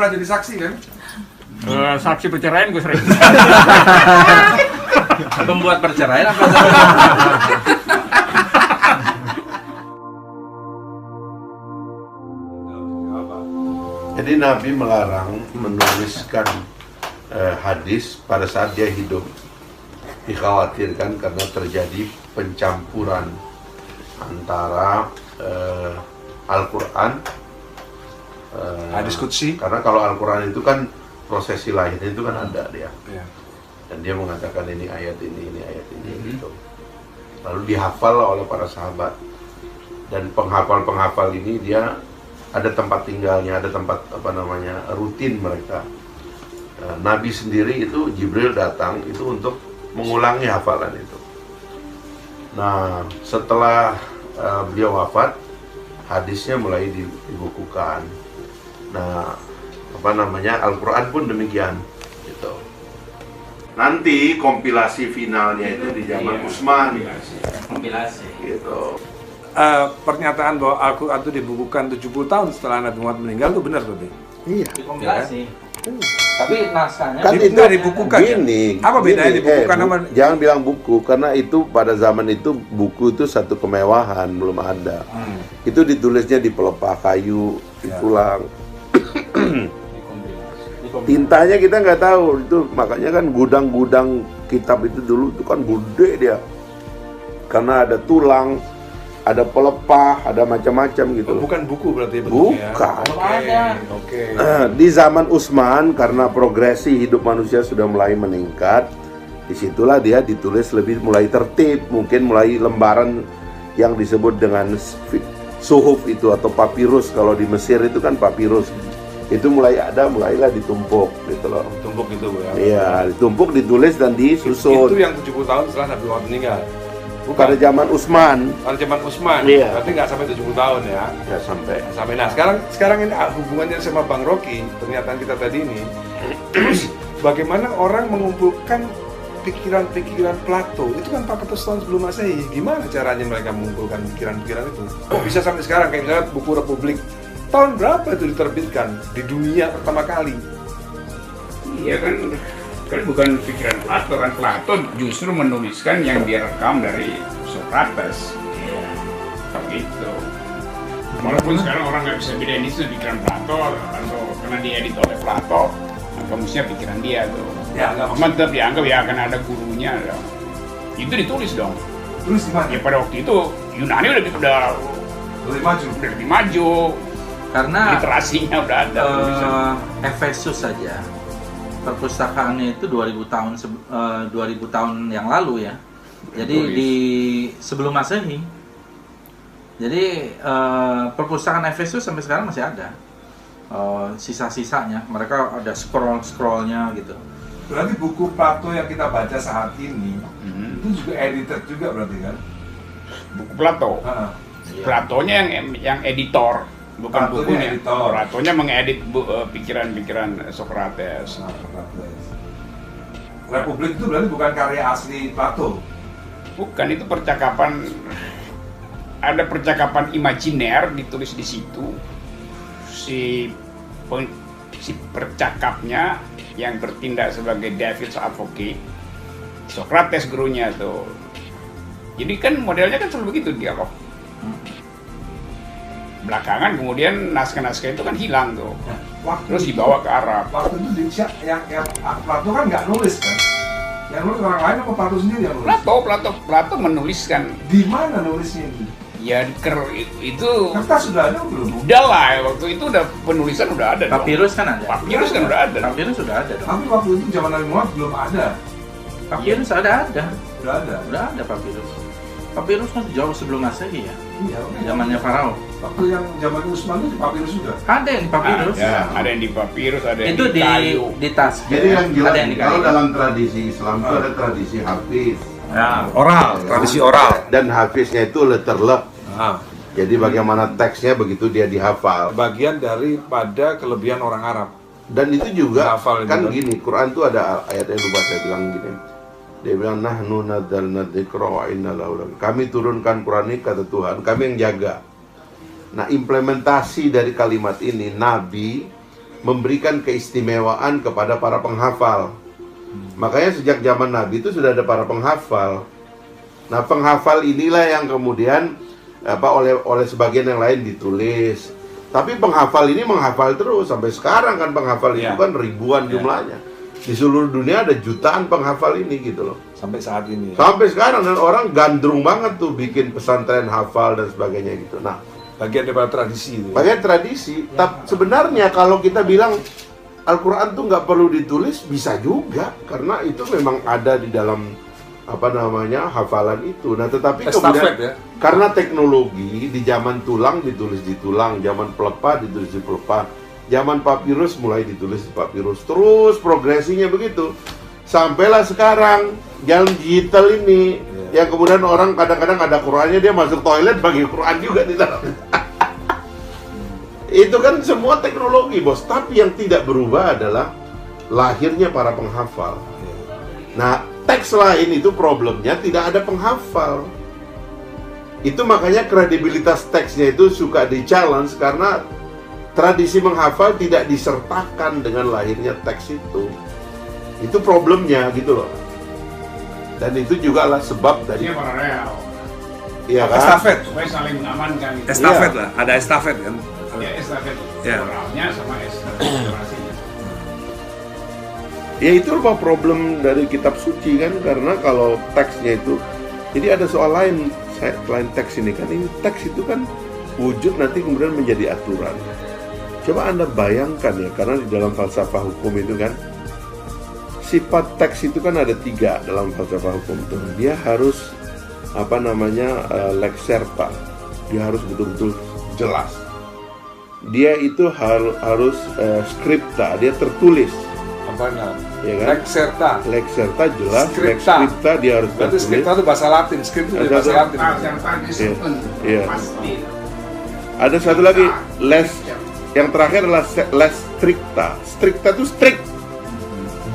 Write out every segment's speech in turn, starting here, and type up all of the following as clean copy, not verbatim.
pernah jadi saksi kan? Saksi perceraian gue sering. Pembuat perceraian apa? Jadi Nabi melarang menuliskan hadis pada saat dia hidup. Dikhawatirkan karena terjadi pencampuran antara Al-Quran, Hadis qudsi. karena kalau Al-Quran itu kan prosesi lahirnya itu kan ada dia. Iya. Dan dia mengatakan ini ayat ini ayat ini gitu. Lalu dihafal oleh para sahabat. Dan penghafal-penghafal ini dia ada tempat tinggalnya, ada tempat rutin mereka. Nabi sendiri itu Jibril datang itu untuk mengulangi hafalan itu. Nah, setelah beliau wafat, hadisnya mulai dibukukan. Nah, Al-Quran pun demikian gitu. Nanti kompilasi finalnya itu di zaman Utsman Kompilasi. gitu. Pernyataan bahwa Al-Quran itu dibukukan 70 tahun setelah Nabi Muhammad meninggal itu benar berarti? Iya. Kompilasi. Tapi naskahnya Kan itu dibukukan gini, kan? Apa bedanya dibukukan sama jangan bilang buku, karena itu pada zaman itu buku itu satu kemewahan, belum ada. Itu ditulisnya di pelepah kayu, di tulang. Tintanya kita nggak tahu itu, makanya kan gudang-gudang kitab itu dulu itu kan gede dia, karena ada tulang, ada pelepah, ada macam-macam gitu. bukan buku berarti bentuknya? Bukan. Oke. Di zaman Utsman karena progresi hidup manusia sudah mulai meningkat, disitulah dia ditulis lebih mulai tertib, mungkin mulai lembaran yang disebut dengan suhuf itu atau papirus. Kalau di Mesir itu kan papirus. Itu mulailah ditumpuk gitu loh. Tumpuk gitu ya. Iya, ditumpuk, ditulis dan disusun. Itu yang 70 tahun setelah Nabi Muhammad meninggal. Pada zaman Utsman. Pada zaman Utsman. Iya. Berarti nggak sampai 70 tahun ya. Nggak sampai. Sampai nah sekarang ini hubungannya sama Bang Rocky, pernyataan kita tadi ini. Terus bagaimana orang mengumpulkan pikiran-pikiran Plato? Itu kan 400 tahun sebelum Masehi. Gimana caranya mereka mengumpulkan pikiran-pikiran itu? Kok bisa sampai sekarang? Kayak misalnya buku Republik. Tahun berapa itu diterbitkan di dunia pertama kali? Iya kan bukan pikiran Plato kan. Plato justru menuliskan yang dia rekam dari Socrates. Begitu. Walaupun sekarang orang nggak bisa bedain itu pikiran Plato atau karena diedit oleh Plato, maka mestinya pikiran dia tuh. Ya, nggak Cuma tetap dianggap ya akan ada gurunya dong. Itu ditulis dong. Terus gimana? Ya pada waktu itu Yunani udah lebih maju. Karena literasinya udah ada. Efesus saja perpustakaannya itu 2000 tahun yang lalu ya. Jadi di sebelum Masehi. Jadi perpustakaan Efesus sampai sekarang masih ada. Sisa-sisanya, mereka ada scroll-scrollnya gitu. Berarti buku Plato yang kita baca saat ini itu juga edited juga berarti kan? Buku Plato. Platonya yang editor. Bukan Platonya bukunya, editor. Platonya mengedit pikiran-pikiran Socrates. Republik itu berarti bukan karya asli Plato? Bukan, itu percakapan, ada percakapan imajiner ditulis di situ. Si percakapnya yang bertindak sebagai devil's advocate, Socrates gurunya tuh. Jadi kan modelnya kan selalu begitu dialog. Belakangan kemudian naskah-naskah itu kan hilang tuh, terus dibawa ke Arab. Waktu itu yang Plato kan nggak nulis kan? Yang nulis orang lain apa Plato sendiri yang nulis? Plato menuliskan. Di mana nulisnya itu? Ya itu Kertas sudah ada belum? udah lah, waktu itu udah penulisan udah ada. Papirus kan ada. Papirus kan udah ada. Papirus sudah ada dong. Tapi waktu itu zaman Nabi Muhammad belum ada. Papirus ada. Udah ada. Udah ada papirus. Papirus kan jauh sebelum Masehi ya. Iya. Zamannya Farao. Waktu yang zaman Utsman itu di papirus juga. Ada yang di papirus. Ada yang di papirus, ada yang Itu di kayu. di tas. Jadi yang jelas ada yang di kalau kayu. dalam tradisi Islam itu ada tradisi hafiz. Oral, tradisi oral. Dan hafiznya itu letterlek. Jadi bagaimana teksnya begitu dia dihafal. Bagian daripada kelebihan orang Arab. Dan itu juga Hafal kan juga. gini, Quran tuh ada ayat yang lupa saya bilang gini. Dia bilang nahnu nadzalna dzikra wa inna lahu lahafidhun. Kami turunkan Quran ini kata Tuhan, kami yang jaga. Nah, implementasi dari kalimat ini Nabi memberikan keistimewaan kepada para penghafal. Makanya sejak zaman Nabi itu sudah ada para penghafal. Nah, penghafal inilah yang kemudian oleh sebagian yang lain ditulis. Tapi penghafal ini menghafal terus sampai sekarang kan, penghafal itu kan ribuan jumlahnya. Di seluruh dunia ada jutaan penghafal ini gitu loh. Sampai saat ini. Sampai sekarang, dan orang gandrung banget tuh bikin pesantren hafal dan sebagainya gitu. Nah, Bagian daripada tradisi itu. bagian tradisi. Tapi sebenarnya kalau kita bilang Al-Quran tuh nggak perlu ditulis, bisa juga, karena itu memang ada di dalam hafalan itu. Nah, tetapi kemudian ya? karena teknologi di zaman tulang ditulis di tulang, zaman pelepah ditulis di pelepah, zaman papirus mulai ditulis di papirus, terus progresinya begitu. Sampailah sekarang yang digital ini, yang kemudian orang kadang-kadang ada Qurannya, dia masuk toilet bagi Quran juga di dalam. Itu kan semua teknologi, bos. Tapi yang tidak berubah adalah lahirnya para penghafal. Nah, teks lain itu problemnya tidak ada penghafal. Itu makanya kredibilitas teksnya itu suka di-challenge, karena tradisi menghafal tidak disertakan dengan lahirnya teks itu. Itu problemnya gitu loh. Dan itu juga lah sebab dari paralel. Iya kan? Estafet. Supaya saling mengamankan gitu. Estafet lah, ada estafet kan. Ya, estafet Ya. oralnya sama estafet generasinya. Ya itu apa problem dari kitab suci kan, karena kalau teksnya itu, jadi ada soal lain selain teks ini kan, ini teks itu kan wujud nanti kemudian menjadi aturan. Coba Anda bayangkan ya, karena di dalam falsafah hukum itu kan, sifat teks itu kan ada 3 dalam falsafah hukum itu. Dia harus lex serta, dia harus betul-betul jelas. Dia itu harus scripta, dia tertulis. Apa namanya? Ya kan? Lex serta. Lex serta jelas, lex Scripta. scripta dia harus Berarti tertulis. scripta itu bahasa Latin, script itu Ada bahasa tuh. Latin. Iya. Pasti. Ada satu lagi, les yang terakhir adalah les stricta. Stricta itu strict.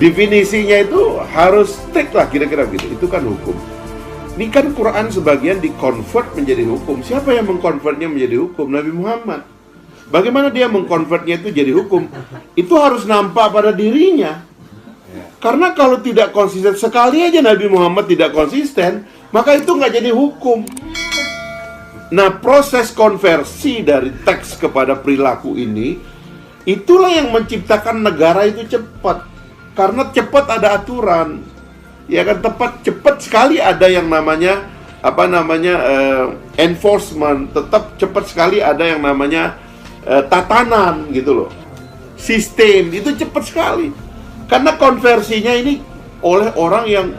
Definisinya itu harus strict lah kira-kira begitu. Itu kan hukum. Ini kan Quran sebagian di-convert menjadi hukum. Siapa yang mengkonvertnya menjadi hukum? Nabi Muhammad. Bagaimana dia mengkonvertnya itu jadi hukum? Itu harus nampak pada dirinya. Karena kalau tidak konsisten, sekali aja Nabi Muhammad tidak konsisten, maka itu nggak jadi hukum. Nah, proses konversi dari teks kepada perilaku ini, itulah yang menciptakan negara itu cepat. Karena cepat ada aturan. Ya kan, cepat sekali ada yang namanya enforcement, tetap cepat sekali ada yang namanya tatanan gitu loh. Sistem itu cepat sekali. Karena konversinya ini oleh orang yang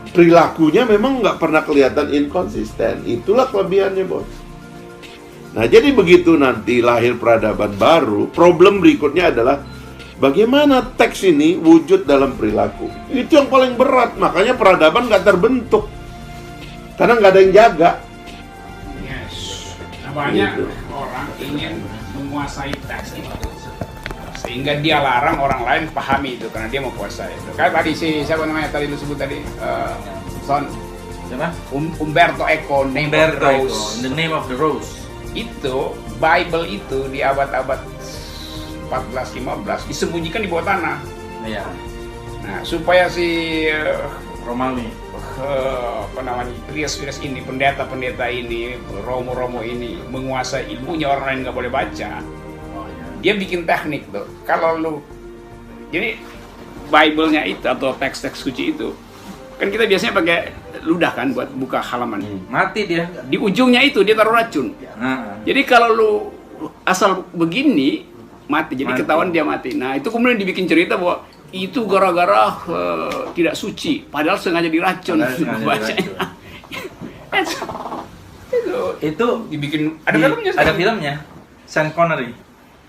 perilakunya memang nggak pernah kelihatan inkonsisten. Itulah kelebihannya, bos. Nah, jadi begitu nanti lahir peradaban baru, problem berikutnya adalah bagaimana teks ini wujud dalam perilaku. Itu yang paling berat. Makanya peradaban nggak terbentuk. Karena nggak ada yang jaga. Yes. Nah, banyak Gitu. orang ingin menguasai teks itu, sehingga dia larang orang lain pahami itu karena dia mau kuasai itu. Kayak tadi siapa namanya tadi lu sebut tadi, Son Siapa? Umberto Eco, Name of the Umberto Eco, Rose. The Name of the Rose. Itu Bible itu di abad-abad 14-15 disembunyikan di bawah tanah. Iya. Nah, supaya si Romawi. Rias ini, pendeta ini, romo ini menguasai ilmunya, orang lain nggak boleh baca. Dia bikin teknik tuh. Kalau lu, jadi Bible-nya itu atau teks-teks suci itu, kan kita biasanya pakai ludah kan buat buka halaman. Mati dia. Di ujungnya itu dia taruh racun. Nah, Jadi kalau lu asal begini mati, jadi Mati. ketahuan dia mati. Nah, itu kemudian dibikin cerita bahwa itu gara-gara tidak suci, padahal sengaja diracun Padahal sengaja bacanya. itu Dibikin ada filmnya. Ada filmnya. Sean Connery,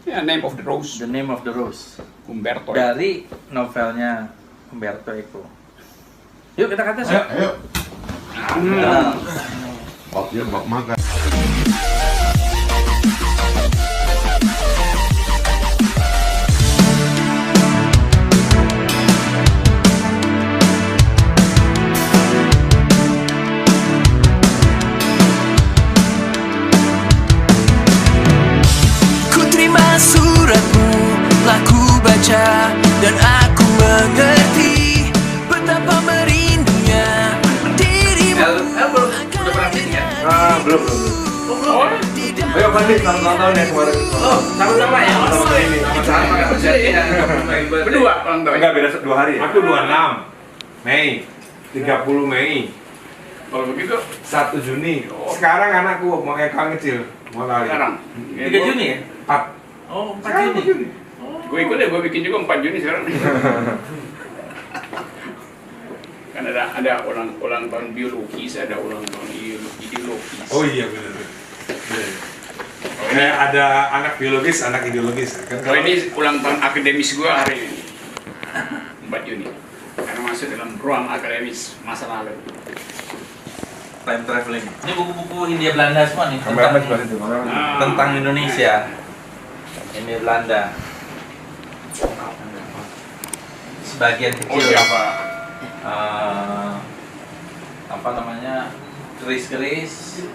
Ya, Name of the Rose, The Name of the Rose. Umberto. Dari novelnya Umberto Eco. Yuk kita kata sih. Ayo. Nah, Waktunya bak makan. Ku terima suratmu kapan nih tahun yang kemarin? Oh, sama-sama ya. Sama ini. Sama ya. Berdua ulang tahun. Enggak beda 2 hari ya? Aku 26 Mei, 30 Mei, Kalau begitu 1 Juni. Sekarang anakku mau kayak kecil, mau kali. sekarang 3 Juni ya? 4. Oh, 4 Sekarang Juni. 4 Juni. gue ikut deh, gue bikin juga 4 Juni sekarang. Kan ada ulang tahun biologis, ada ulang tahun ideologis. Oh iya benar. Kayak ada anak biologis, anak ideologis. Kan Kalau ini ulang tahun akademis gue hari ini 4 Juni. Karena masuk dalam ruang akademis masa lalu. Time traveling. Ini buku-buku Hindia Belanda semua nih kameramen tentang, sebelah situ. kameramen. tentang Indonesia. Hindia Belanda. Sebagian Oh kecil siapa? apa namanya, keris-keris,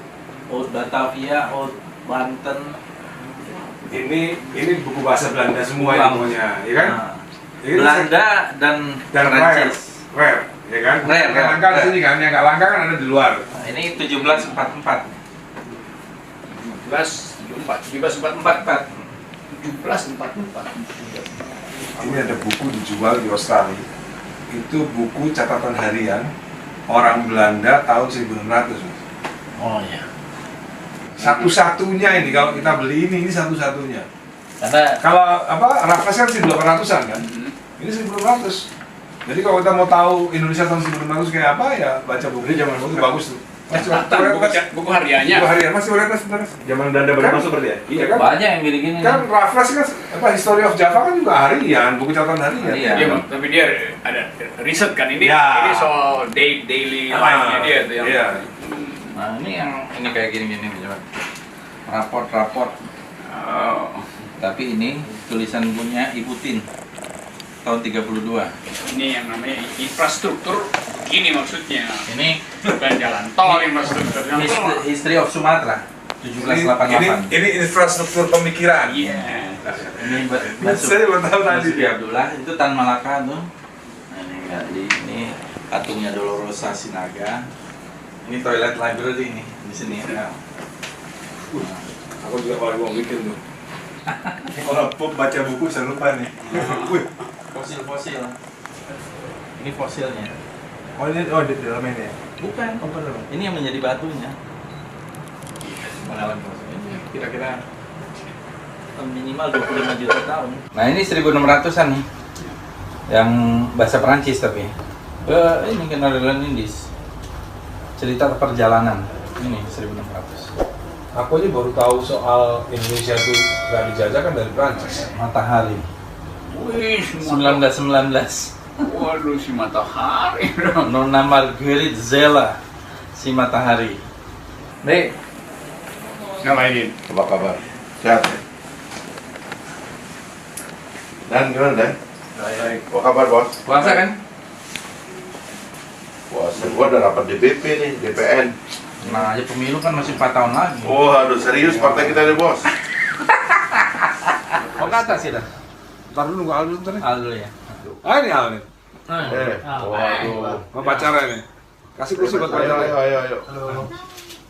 Oud Batavia, Oud Banten. Ini buku bahasa Belanda semua ya semuanya, ya kan? Nah, Ya kan? Belanda dan Dan rare, Perancis. ya kan? Rare, Yang langka di rare. sini kan, yang nggak langka kan ada di luar. Nah, ini 1744. 1744. 1744. Ini ada buku dijual di Australia. Itu buku catatan harian orang Belanda tahun 1600. Mas. Oh iya. Satu-satunya ini kalau kita beli ini satu-satunya. Karena Kalau apa Raffles kan 1800-an kan? Ini 1600. Jadi kalau kita mau tahu Indonesia tahun 1600 kayak apa ya baca buku ini zaman itu bagus tuh. Masih Buku hariannya. buku harian masih boleh sebentar. Zaman Belanda baru Kan? masuk berarti ya? Iya kan? banyak yang gini-gini. Kan Raffles kan apa History of Java kan juga harian, buku catatan harian. Iya. Iya, Bang. Tapi dia ada riset kan ini. Ya. Ini soal daily life-nya dia tuh yang. Iya. Nah, ini kayak gini-gini nih, coba. Raport-raport. Oh. Tapi ini tulisan punya Ibu Tin tahun 32. Ini yang namanya infrastruktur begini maksudnya. Ini Bukan jalan tol infrastruktur. Jalan tol. History of Sumatera 1788. Ini infrastruktur pemikiran. Iya. Ini Saya belum tahu tadi. Basuki Abdullah itu Tan Malaka tuh. Nah, ini patungnya Dolorosa Sinaga. Ini toilet library nih di sini. Nah, Aku juga kalau mau bikin tuh. Kalau pop baca buku saya lupa nih. Wih, fosil-fosil. Ini fosilnya. oh ini di dalamnya ini ya. Bukan. Ini yang menjadi batunya. Pengalaman fosil ini kira-kira minimal 25 juta tahun. Nah, ini 1600-an nih. Yang bahasa Perancis tapi. Ini Kendaraan Indis. Cerita perjalanan. Ini 1600. Aku aja baru tahu soal Indonesia tuh nggak dijajah kan dari Prancis. Matahari. Wih, 1919. Waduh, si matahari. Nona Marguerite Zella, si matahari. Nih, Ngapain? Apa kabar? Sehat ya? Dan gimana Dan? Baik. Apa kabar bos? puasa kan? Puasa gua udah rapat DPP nih, DPN. Nah, aja pemilu kan masih 4 tahun lagi. Oh, aduh serius partai kita nih bos. Oh, ke atas ya, dah? Ntar dulu nunggu Al dulu ntar nih. Al dulu ya. Ah ini Al nih. Waduh. Mau pacaran nih. Kasih kursi buat Ayo, pacaran. ayo.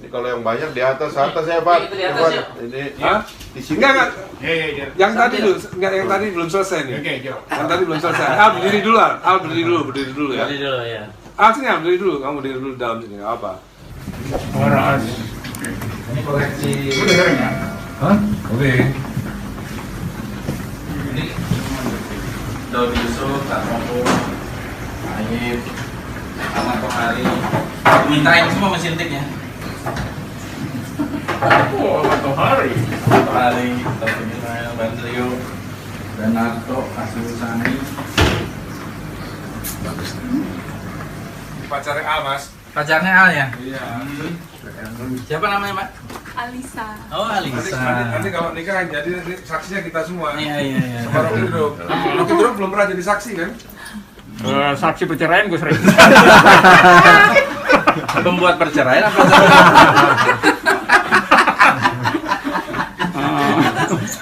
Ini kalau yang banyak di atas ya Pak. Itu di atas, Pak. yuk. Ini Hah? di sini. Enggak. Iya. Yang tadi dulu, enggak yang tadi belum selesai nih. Oke, Jo. Yang tadi belum selesai. Al berdiri dulu, Al berdiri dulu ya. Tadi dulu ya. Al sini Al berdiri dulu, kamu berdiri dulu di dalam sini, nggak apa. Orang. Ini koleksi. Hah? Oke. Ini Daud Yusuf, Tatmoko, Aib, Ahmad Tohari. Aku mintain semua mesin tiknya. Oh, matahari. Tohari, Taufik Ismail, Bandrio, Danarto, Aslusani. Pacarnya Al mas. Pacarnya Al ya? Iya. Siapa namanya, Pak? Alisa. Oh, Alisa. Nanti kalau nikah yang jadi saksinya kita semua. Iya. Sama Rocky Gerung. Rocky Gerung belum pernah jadi saksi kan? Saksi perceraian gue sering. Pembuat perceraian apa?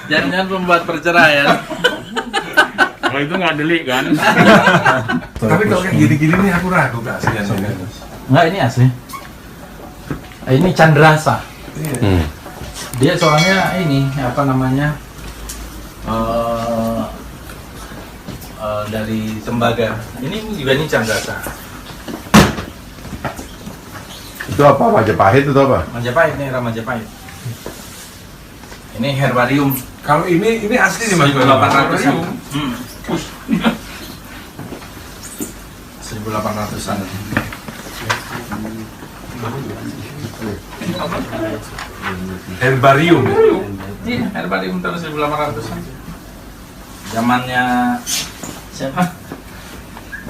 Jangan-jangan pembuat perceraian. Kalau itu nggak delik kan? Tapi kalau kayak gini-gini nih aku ragu gak aslinya. Enggak, ini asli. Ini Chandrasa. Iya. Dia soalnya ini apa namanya dari tembaga. Ini juga ini Canggasa. Itu apa? Majapahit itu apa? Majapahit nih, Majapahit. Ini herbarium. Kalau ini asli nih Mas. 1800-an. 1800-an. Herbarium. Iya, herbarium tahun 1800-an. Zamannya siapa?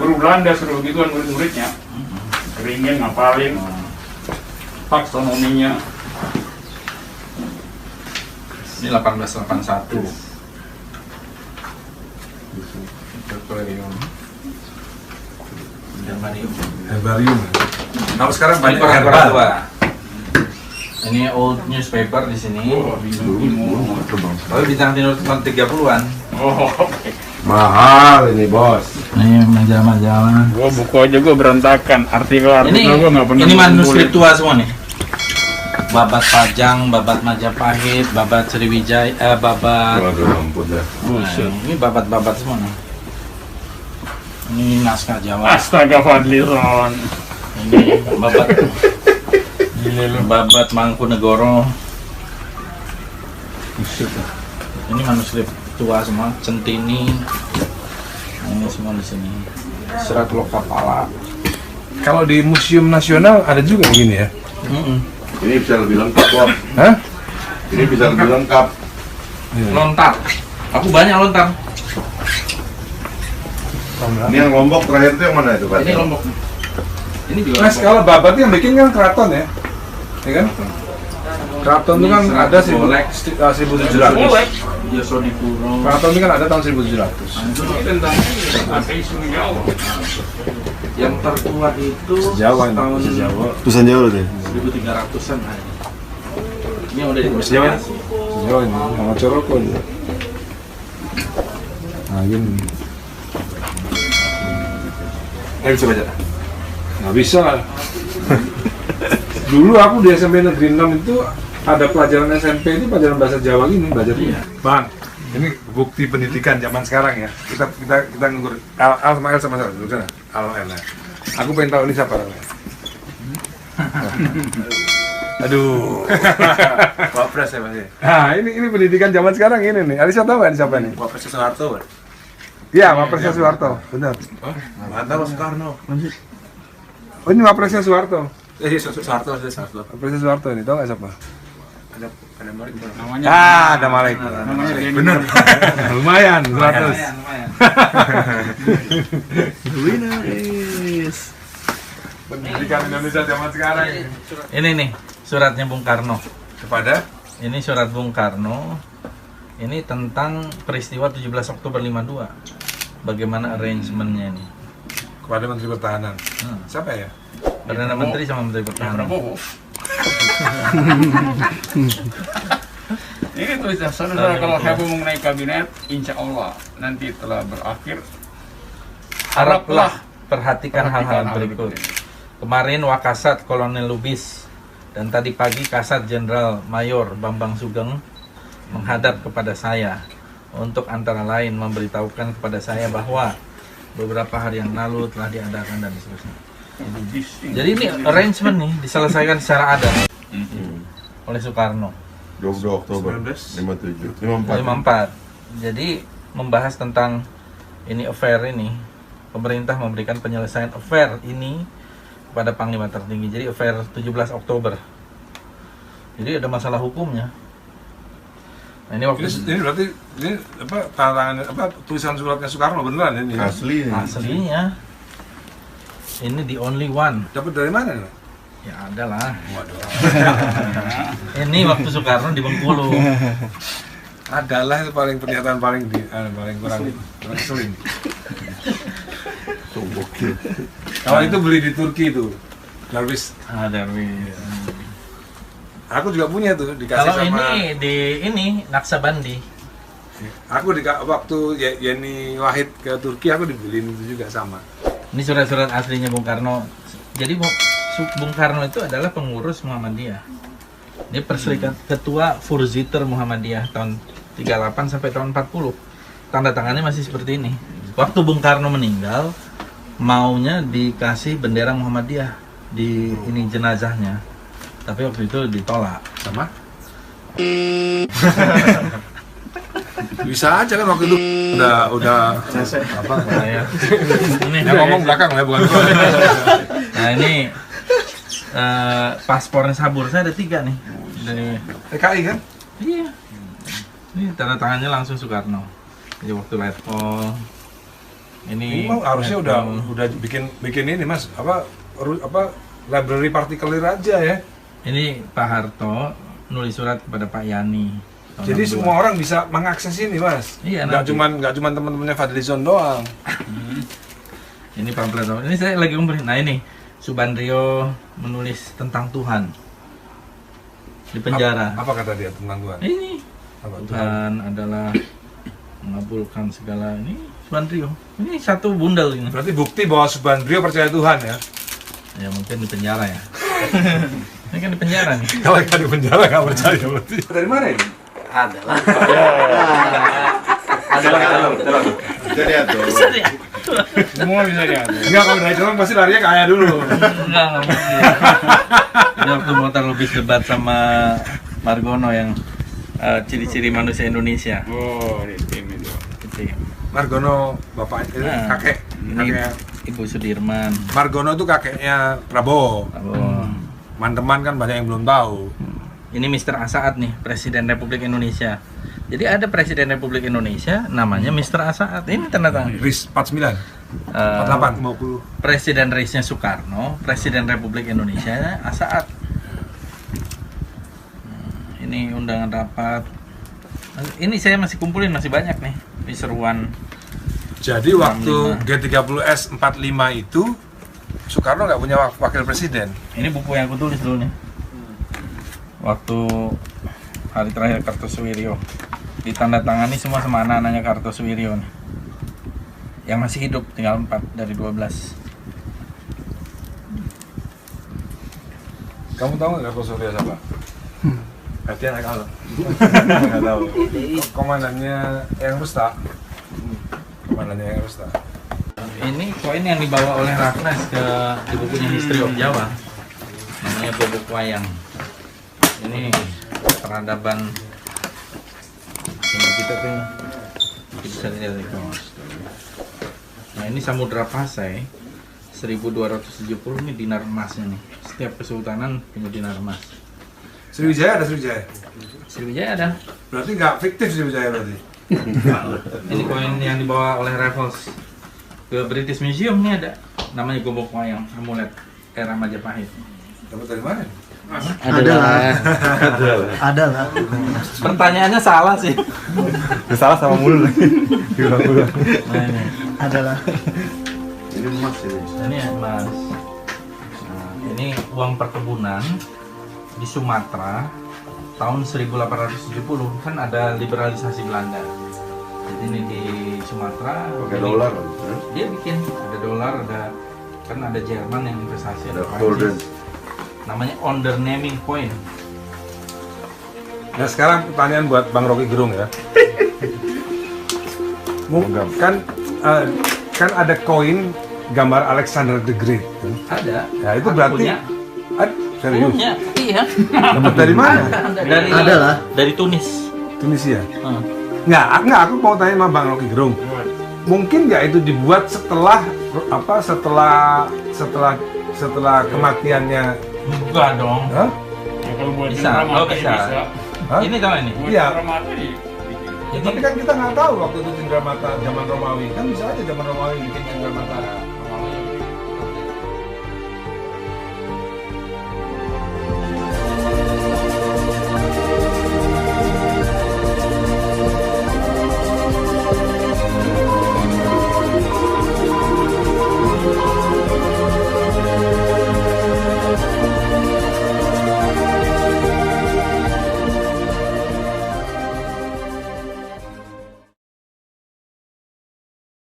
Guru Belanda suruh gituan murid-muridnya. Keringin ngapalin taksonominya. Ini 1881. Herbarium. Nah, sekarang banyak Paper herbal. herbal, Pak. Ini old newspaper di sini. Oh, di Bintang Timur tahun 30-an. Oh, Mahal ini bos. Ini majalah-majalah. gua buku aja gua berantakan. Artikel gua nggak pernah. Ini manuskrip tua semua nih. Babat Pajang, Babat Majapahit, Babat Sriwijaya, Babat. Waduh ampun dah. Nah, ini babat-babat semua nih. Ini naskah Jawa. Astaga Fadlizon. Ini Babat Mangkunegoro. Ini manuskrip tua semua, Centini. Ini semua di sini. Serat Lokapala. Kalau di Museum Nasional ada juga begini ya. Ini bisa lebih lengkap Bob. Hah? Ini bisa lebih lengkap. Lontar. Aku banyak lontar. Ini yang Lombok terakhir itu yang mana itu Pak? Ini Lombok. Ini juga. Mas, kalau babat yang bikin kan keraton ya? Ya kan? Keraton itu kan ada 1700. Yosodipuro. Keraton ini kan ada tahun 1700. Ini tentang ateisme Jawa. Yang tertua itu Jawa ini, tahun bahasa Jawa. Tulisan Jawa tuh. 1300-an. Ini udah Jawa. dikonservasi. Jawa ini, sama Coroko ini. Nah, gini. Bisa baca? Nggak bisa lah. Dulu aku di SMP Negeri 6 itu ada pelajaran SMP ini pelajaran bahasa Jawa gini, belajar ini. Bang, ini bukti pendidikan zaman sekarang ya. Kita ngukur Al sama El sama-sama dulu sana. Al El. Aku pengen tahu ini siapa namanya. Aduh. Wapres ya Mas. Nah, ini pendidikan zaman sekarang ini nih. Alisa tahu nggak ini siapa nih? Wapres Soeharto kan? Iya, Wapresnya Soeharto. Benar. Mantap Mas Soekarno. Oh, ini Wapresnya Soeharto. Soeharto Mas Soeharto. Wapresnya Soeharto ini, tahu nggak siapa? Ada Malik. Namanya. Ada Malik. Namanya Lenin. Bener. Lumayan, 100. Lumayan. Winner is. Pendidikan Indonesia zaman sekarang ini. Ini nih suratnya Bung Karno. Kepada Ini surat Bung Karno. Ini tentang peristiwa 17 Oktober 52. Bagaimana arrangementnya ini? kepada Menteri Pertahanan. Siapa ya? Perdana Menteri sama Menteri Pertahanan. Prabowo. Ini tulisan saudara, kalau heboh mengenai kabinet, insya Allah nanti telah berakhir. Haraplah perhatikan hal-hal hal berikut. Kemarin Wakasat Kolonel Lubis dan tadi pagi Kasat Jenderal Mayor Bambang Sugeng menghadap kepada saya untuk antara lain memberitahukan kepada saya bahwa beberapa hari yang lalu telah diadakan dan seterusnya. Jadi ini arrangement nih diselesaikan secara adat oleh Soekarno 22 Oktober 57 54. Jadi membahas tentang ini affair ini, pemerintah memberikan penyelesaian affair ini kepada Panglima Tertinggi. Jadi affair 17 Oktober. Jadi ada masalah hukumnya. Nah, ini waktu Ini berarti ini apa tantangan apa tulisan suratnya Soekarno beneran ini? asli nih. aslinya. Ini the only one. Dapat dari mana nih? Ya ada lah. Ini waktu Soekarno di Bengkulu. Adalah itu paling pernyataan paling paling kurang keselin. Kalau itu beli di Turki itu, Darwis. Ada Aku juga punya tuh dikasih kalau sama. ini di ini Naksabandi. Aku waktu Yeni Wahid ke Turki aku dibeliin itu juga sama. Ini surat-surat aslinya Bung Karno. Jadi Bung Karno itu adalah pengurus Muhammadiyah. Dia ketua Furziter Muhammadiyah tahun 38 sampai tahun 40. Tanda tangannya masih seperti ini. Waktu Bung Karno meninggal, maunya dikasih bendera Muhammadiyah di ini jenazahnya. Tapi waktu itu ditolak. Sama? Bisa aja kan waktu itu udah apa Nah, ini yang ngomong belakang ya bukan gua. Nah ini paspornya Sabur saya ada 3 nih dari TKI kan? iya. Ini tanda tangannya langsung Soekarno. Jadi waktu letkol. Ini mau harusnya udah bikin ini Mas, apa library partikelir aja ya. Ini Pak Harto nulis surat kepada Pak Yani. Jadi semua orang bisa mengakses ini Mas. Iya, nggak cuman teman-temannya Fadlizon doang. Ini pamflet. Ini saya lagi ngumpulin. Nah ini Subandrio menulis tentang Tuhan di penjara. Apa kata dia tentang Tuhan? Ini Apa, Tuhan adalah mengabulkan segala ini Subandrio. Ini satu bundel ini. Berarti bukti bahwa Subandrio percaya Tuhan ya? Ya mungkin di penjara ya. Ini kan di penjara nih. Kalau nggak di penjara nggak percaya berarti. Dari mana ini? Adalah. Jadi atuh. Semua bisa diatur. Enggak, kalau dari Colong pasti larinya ke Ayah dulu. Enggak mungkin. Ini waktu motor lebih debat sama Margono yang ciri-ciri manusia Indonesia. Oh, di tim itu. Gitu. Margono bapak Nah, kakek. Ini Ibu Sudirman. Margono tuh kakeknya Prabowo. Prabowo. Teman-teman kan banyak yang belum tahu. Ini Mr. Asaat nih, Presiden Republik Indonesia. Jadi ada Presiden Republik Indonesia namanya Mr. Asaat. Ini tanda tangan. RIS 49, 48, 50. Presiden RIS-nya Soekarno, Presiden Republik Indonesia Asaat. Ini undangan rapat. Ini saya masih kumpulin, masih banyak nih. Ini seruan. Jadi waktu G30S 45 itu Soekarno nggak punya wakil presiden. Ini buku yang aku tulis dulu nih. Waktu hari terakhir Kartosuwiryo. Ditandatangani semua sama anak-anaknya Kartosuwiryo nih. Yang masih hidup, tinggal 4 dari 12. Kamu tahu nggak Kartosuwiryo siapa? Hatian nggak tahu. Nggak tahu. Komandannya Eyang Rusta. Komandannya Eyang Rusta. Ini koin yang dibawa oleh Raffles di bukunya History of Jawa. Namanya Bobok Wayang. Ini peradaban ini kita tuh bisa lihat itu. Nah ini Samudra Pasai 1270 ini dinar emasnya nih. Setiap kesultanan punya dinar emas. Sriwijaya ada Sriwijaya. Sriwijaya ada. Berarti nggak fiktif Sriwijaya berarti. Ini koin yang dibawa oleh Raffles ke British Museum nih ada. Namanya Gobok Wayang, amulet era Majapahit. Dapat dari mana? Adalah. Pertanyaannya salah sih. Salah sama mulu lagi. Nah, ini. Adalah. Ini emas ini. Ini emas. Nah, ini uang perkebunan di Sumatera tahun 1870 kan ada liberalisasi Belanda. Jadi ini di Sumatera Pakai ini dolar. dia bikin ada dolar, ada kan ada Jerman yang investasi, ada Golden. Prancis. Namanya Ondernaming Coin. Nah sekarang pertanyaan buat Bang Rocky Gerung ya. Kan ada koin gambar Alexander the Great. Ada. Ya itu Aku berarti punya. serius. Punya. Iya. Dapat dari mana? Dari Adalah. dari Tunis. Tunisia. Hmm. Nggak, aku mau tanya sama Bang Rocky Gerung. Mungkin nggak itu dibuat setelah kematiannya? Enggak dong. Hah? Ya, kalau buat Bisa. Cendramata Oh, bisa. Hah? Ini tahu ini. Buat Iya. Cendramata dibikin. Ya, tapi kan kita nggak tahu waktu itu Cendramata zaman Romawi. Kan bisa aja zaman Romawi bikin Cendramata.